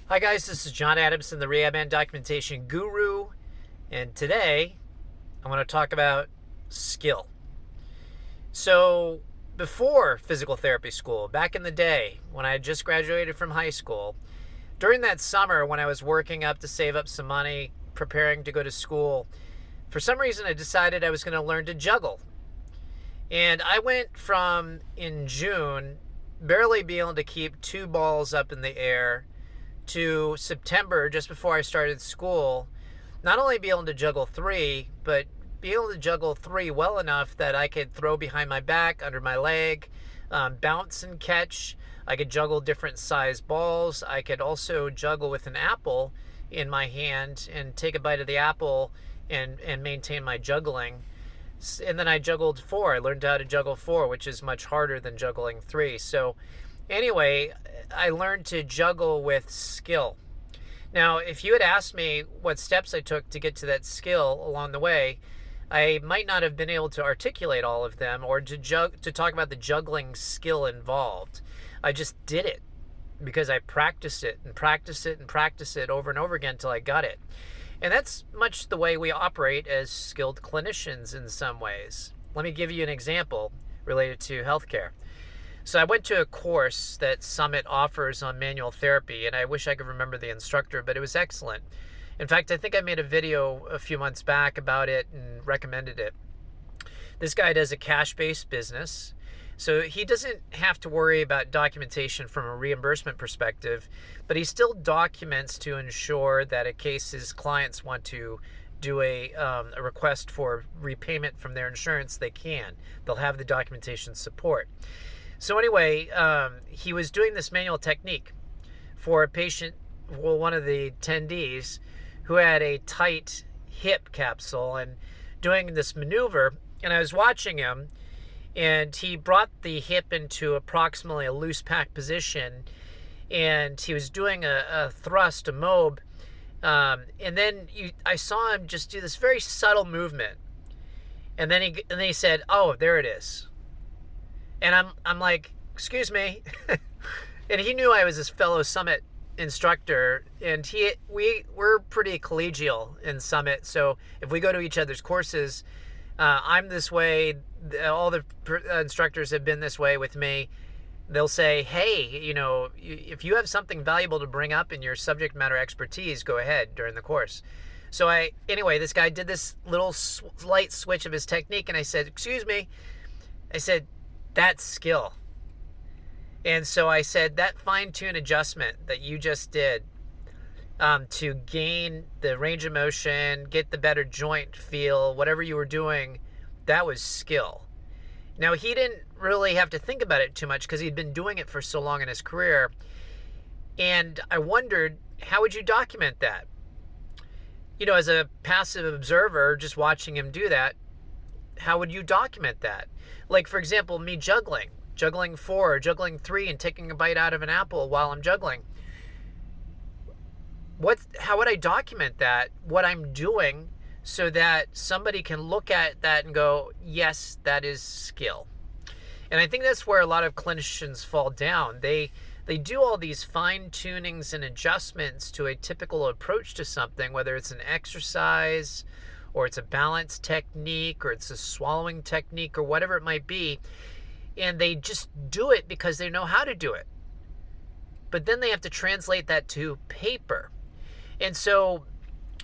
Hi guys, this is John Adamson, the Rehab and Documentation Guru, and today I want to talk about skill. So, before physical therapy school, back in the day when I had just graduated from high school, during that summer when I was working up to save up some money, preparing to go to school, for some reason I decided I was going to learn to juggle. And I went from, in June, barely being able to keep two balls up in the air to September, just before I started school, not only be able to juggle three, but be able to juggle three well enough that I could throw behind my back, under my leg, bounce and catch. I could juggle different size balls. I could also juggle with an apple in my hand and take a bite of the apple and maintain my juggling. And then I juggled four. I learned how to juggle four, which is much harder than juggling three. So anyway, I learned to juggle with skill. Now, if you had asked me what steps I took to get to that skill along the way, I might not have been able to articulate all of them or to talk about the juggling skill involved. I just did it because I practiced it and practiced it and practiced it over and over again until I got it. And that's much the way we operate as skilled clinicians in some ways. Let me give you an example related to healthcare. So I went to a course that Summit offers on manual therapy, and I wish I could remember the instructor, but it was excellent. In fact, I think I made a video a few months back about it and recommended it. This guy does a cash-based business, so he doesn't have to worry about documentation from a reimbursement perspective, but he still documents to ensure that in case his clients want to do a request for repayment from their insurance, they can. They'll have the documentation support. So anyway, he was doing this manual technique for a patient, well, one of the attendees, who had a tight hip capsule and doing this maneuver. And I was watching him, and he brought the hip into approximately a loose pack position, and he was doing a thrust, a mob, and then I saw him just do this very subtle movement, and then he said, "Oh, there it is." And I'm like, "Excuse me," and he knew I was his fellow Summit instructor, and we're pretty collegial in Summit. So if we go to each other's courses, I'm this way. All the instructors have been this way with me. They'll say, "Hey, if you have something valuable to bring up in your subject matter expertise, go ahead during the course." So anyway, this guy did this little slight switch of his technique, and I said, "Excuse me," I said, "That's skill." And so I said, that fine-tune adjustment that you just did to gain the range of motion, get the better joint feel, whatever you were doing, that was skill. Now, he didn't really have to think about it too much because he'd been doing it for so long in his career. And I wondered, how would you document that? As a passive observer, just watching him do that, how would you document that? Like, for example, me juggling four, juggling three, and taking a bite out of an apple while I'm juggling. How would I document that, what I'm doing, so that somebody can look at that and go, yes, that is skill? And I think that's where a lot of clinicians fall down. They do all these fine tunings and adjustments to a typical approach to something, whether it's an exercise or it's a balance technique or it's a swallowing technique or whatever it might be. And they just do it because they know how to do it. But then they have to translate that to paper. And so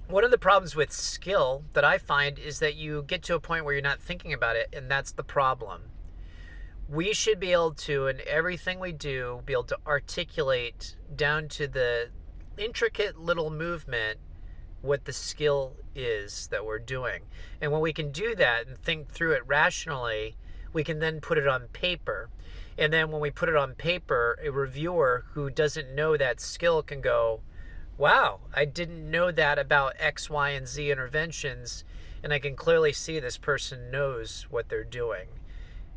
one of the problems with skill that I find is that you get to a point where you're not thinking about it, and that's the problem. We should be able to, in everything we do, be able to articulate down to the intricate little movement what the skill is that we're doing. And when we can do that and think through it rationally, we can then put it on paper. And then when we put it on paper, a reviewer who doesn't know that skill can go, wow, I didn't know that about X, Y, and Z interventions, and I can clearly see this person knows what they're doing.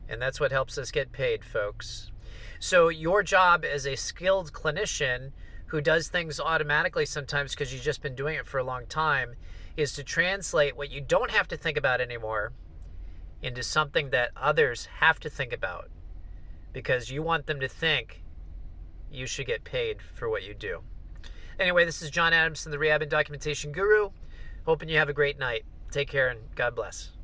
And that's what helps us get paid, folks. So your job as a skilled clinician who does things automatically sometimes because you've just been doing it for a long time is to translate what you don't have to think about anymore into something that others have to think about, because you want them to think you should get paid for what you do. Anyway, this is John Adamson, the Rehab and Documentation Guru. Hoping you have a great night. Take care and God bless.